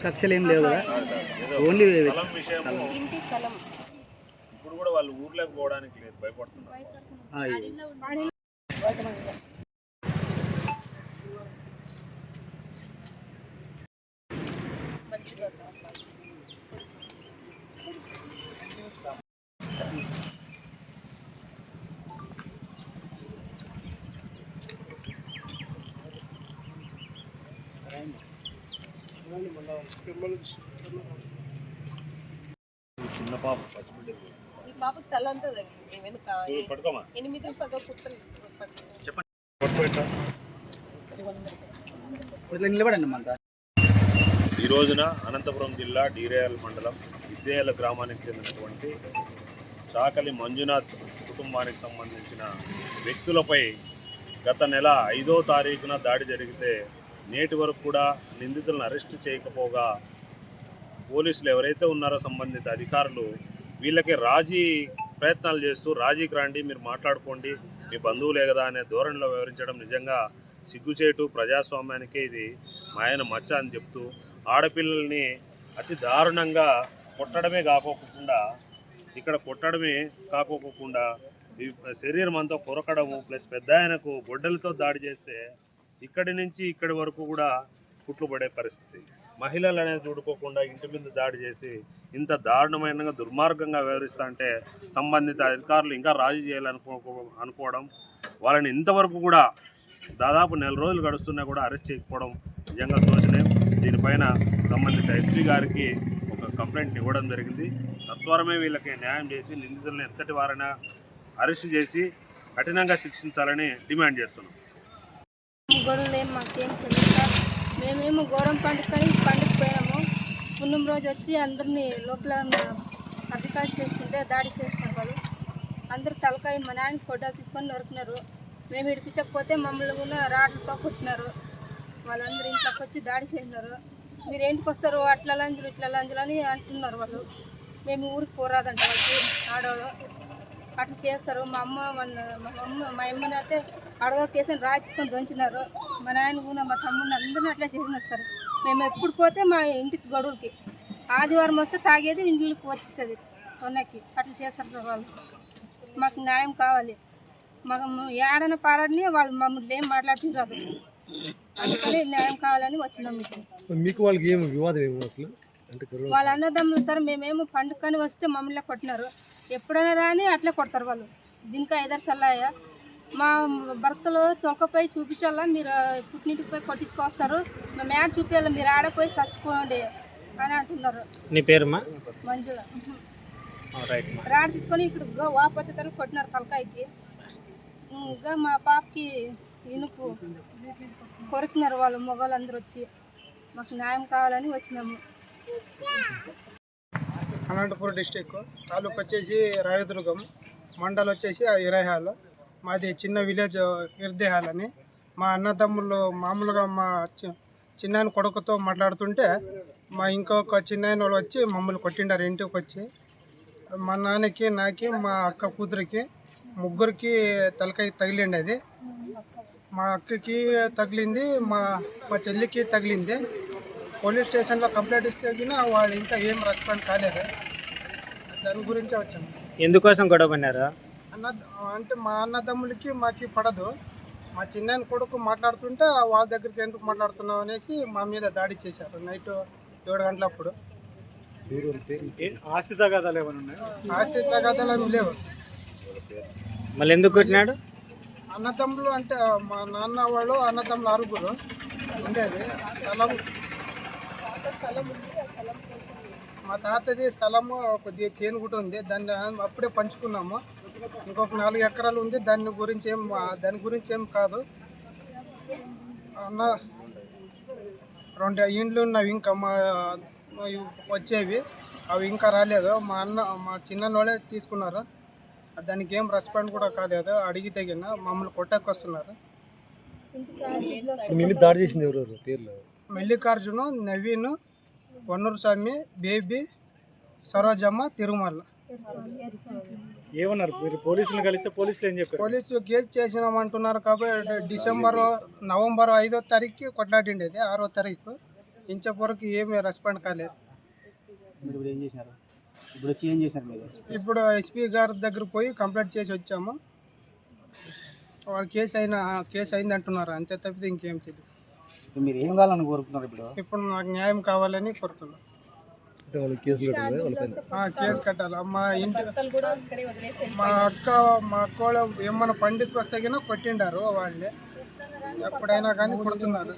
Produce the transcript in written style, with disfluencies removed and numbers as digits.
కక్షలు ఏం లేవు కదా, ఓన్లీ ఇంటి స్థలం. ఇప్పుడు కూడా వాళ్ళు ఊర్లోకి పోవడానికి లేదు, భయపడుతున్నారు. చిన్న పాప ఈ పాపకు తల అంతా తగిలింది వెనుక 8-10 కుట్టలు. ఈ రోజున అనంతపురం జిల్లా డీరేయాల మండలం విద్యేయాల గ్రామానికి చెందినటువంటి చాకలి మంజునాథ్ కుటుంబానికి సంబంధించిన వ్యక్తులపై గత నెల 5వ తారీఖున దాడి జరిగితే నేటి వరకు కూడా నిందితులను అరెస్టు చేయకపోగా పోలీసులు ఎవరైతే ఉన్నారో సంబంధిత అధికారులు వీళ్ళకి రాజీ ప్రయత్నాలు చేస్తూ రాజీకి రండి, మీరు మాట్లాడుకోండి, మీ బంధువులే కదా అనే ధోరణిలో వివరించడం నిజంగా సిగ్గుచేటు, ప్రజాస్వామ్యానికే ఇది మాయన మచ్చ అని చెప్తూ ఆడపిల్లల్ని అతి దారుణంగా కొట్టడమే కాకోకుండా శరీరం అంతా కొరకడము ప్లస్ పెద్ద ఆయనకు గొడ్డలతో దాడి చేస్తే ఇక్కడి నుంచి ఇక్కడి వరకు కూడా కుట్లు పడే పరిస్థితి. మహిళలు అనేది చూడుకోకుండా ఇంటి మీద దాడి చేసి ఇంత దారుణమైన దుర్మార్గంగా వ్యవహరిస్తా అంటే సంబంధిత అధికారులు ఇంకా రాజీ చేయాలనుకోవడం, వాళ్ళని ఇంతవరకు కూడా దాదాపు 4 రోజులు గడుస్తున్నా కూడా అరెస్ట్ చేయకపోవడం నిజంగా శోచనీయం. దీనిపైన సంబంధిత ఎస్పీ గారికి ఒక కంప్లైంట్ ఇవ్వడం జరిగింది. సత్వరమే వీళ్ళకి న్యాయం చేసి నిందితులను ఎంతటి వారైనా అరెస్ట్ చేసి కఠినంగా శిక్షించాలని డిమాండ్ చేస్తున్నాం. మేమేమో గౌరవం పండుగ పోయినాము. పున్నం రోజు వచ్చి అందరినీ లోపల అధికారులు చేస్తుంటే దాడి చేస్తున్నారు. వాళ్ళు అందరూ తలకాయ మా నాయన ఫోటోలు తీసుకొని నరుకున్నారు. మేము ఇడిపించకపోతే మమ్మల్ని కూడా రాడ్లతో కొట్టినారు. వాళ్ళందరూ ఇంట్లోకి వచ్చి దాడి చేసినారు. మీరు ఏంటికి వస్తారు, అట్లా లంజులు ఇట్లా లంజులు అని అంటున్నారు వాళ్ళు. మేము ఊరికి పోరాదంట వాళ్ళకి ఆడవాళ్ళు అట్లా చేస్తారు. మా అమ్మని అయితే అడగ కేసుని రాయి తీసుకొని దంచినారు. మా నాయన కూడా మా తమ్ముడిని అందరినీ అట్లా చేసినారు సార్. మేము ఎప్పుడు పోతే మా ఇంటికి గడువులకి ఆదివారం వస్తే తాగేది ఇంటికి వచ్చేసేది కొన్నకి అట్లా చేస్తారు సార్ వాళ్ళు. మాకు న్యాయం కావాలి. మాకు ఏడన పారాడిని వాళ్ళు మమ్మల్ని ఏం మాట్లాడుతున్నారు, అందుకని న్యాయం కావాలని వచ్చినాం. మీకు వాళ్ళకి ఏమి వివాదం ఏమో అసలు వాళ్ళ అన్నదమ్ములు సార్. మేమేమో పండుగని వస్తే మమ్మల్ని కొట్టినారు. ఎప్పుడైనా రాని అట్లే కొడతారు వాళ్ళు. దీనికి ఎదర్సల్లాయ మా భర్తలు తొలకపోయి చూపించాలా, మీరు పుట్టింటికి పోయి కొట్టించుకొస్తారు, మేము యాడ్ చూపించాలి, మీరు ఆడపోయి చచ్చిపోండి అని అంటున్నారు. నీ పేరుమా? మంజుల. రాడ్ తీసుకొని ఇక్కడ వాపొచ్చేతలు కొట్టినారు తలకాయకి. ఇంకా మా పాపకి ఇనుపు కొరికినారు వాళ్ళు మొగోళ్ళందరూ వచ్చి. మాకు న్యాయం కావాలని వచ్చినాము. అనంతపురం డిస్టిక్, తాలూకు వచ్చేసి రాయదుర్గం, మండల్ వచ్చేసి ఇరహాలు. మాది చిన్న విలేజ్ ఇర్దేహాల్ అని. మా అన్నదమ్ముళ్ళు మామూలుగా మా చిన్నాయన కొడుకుతో మాట్లాడుతుంటే మా ఇంకొక చిన్నాయన వాళ్ళు వచ్చి మమ్మల్ని కొట్టిండారు ఇంటికి వచ్చి. మా నాన్నకి, నాకి, మా అక్క కూతురికి ముగ్గురికి తలకాయ తగిలిండి. అది మా అక్కకి తగిలింది, మా చెల్లికి తగిలింది. పోలీస్ స్టేషన్లో కంప్లైంట్ ఇస్తే వాళ్ళు ఇంకా ఏం రెస్పాండ్ కాలేదు. దాని గురించే వచ్చాను. ఎందుకోసం గొడవ పడినారు? అంటే మా అన్నదమ్ములకి మాకి పడదు. మా చిన్న కొడుకు మాట్లాడుతుంటే వాళ్ళ దగ్గరికి ఎందుకు మాట్లాడుతున్నావు అనేసి మా మీద దాడి చేశారు నైట్ 7 గంటలప్పుడు. ఆస్తి తగాదాలు ఏమైనా ఉన్నాయా? ఆస్తి తగాదాలు ఏమి లేవు. మళ్ళీ ఎందుకు కొట్టినాడు? అన్నదమ్ములు అంటే మా నాన్న వాళ్ళు అన్నదమ్ములు 6 ఉండేది. మా తాతది స్థలము కొద్దిగా చేను కూడా ఉంది, దాన్ని అప్పుడే పంచుకున్నాము. ఇంకొక 4 ఎకరాలు ఉంది, దాని గురించి ఏం కాదు. 2 ఇండ్లు ఉన్నవి ఇంకా మా వచ్చేవి, అవి ఇంకా రాలేదు. మా చిన్న వాళ్ళే తీసుకున్నారు. దానికి ఏం రెస్పాండ్ కూడా కాలేదు. అడిగితే గిన్న మమ్మల్ని కొట్టకొస్తున్నారు. ఇంటికి ఆడబిడ్డలు వస్తే మీ మీద దాడి చేసింది ఎవరెవరు పేర్లు? మల్లికార్జును, నవీన్, వన్నూరు స్వామి, బేబీ, సరోజమ్మ, తిరుమల. ఏమన్నారు మీరు పోలీసులు కలిస్తే పోలీసులు ఏం చెప్పారు? పోలీసులు కేసు చేసినామంటున్నారు కాబట్టి నవంబర్ 5వ తారీఖుకి కొట్లాడిండేది. 6వ తారీఖు ఇంతవరకు ఏమీ రెస్పాండ్ కాలేదు. ఇప్పుడు ఎస్పీ గారి దగ్గర పోయి కంప్లైంట్ చేసి వచ్చాము. వాళ్ళు కేసు అయింది అంటున్నారు, అంతే తప్పితే ఇంకేం తెలియదు. మీరు ఏం కావాలని కోరుకుంటున్నారు ఇప్పుడు? ఇప్పుడు నాకు న్యాయం కావాలని కోరుతున్నాను. అంటే వాళ్ళు కేసులు కట్టాలి వాళ్ళపైన. కేసు కట్టాలి. మా ఇంటి మా అక్క వాళ్ళు ఏమన్నా పండుగకి వస్తే కన్నా కొట్టిండారు వాళ్ళే. ఎప్పుడైనా కానీ కొడుతున్నారు.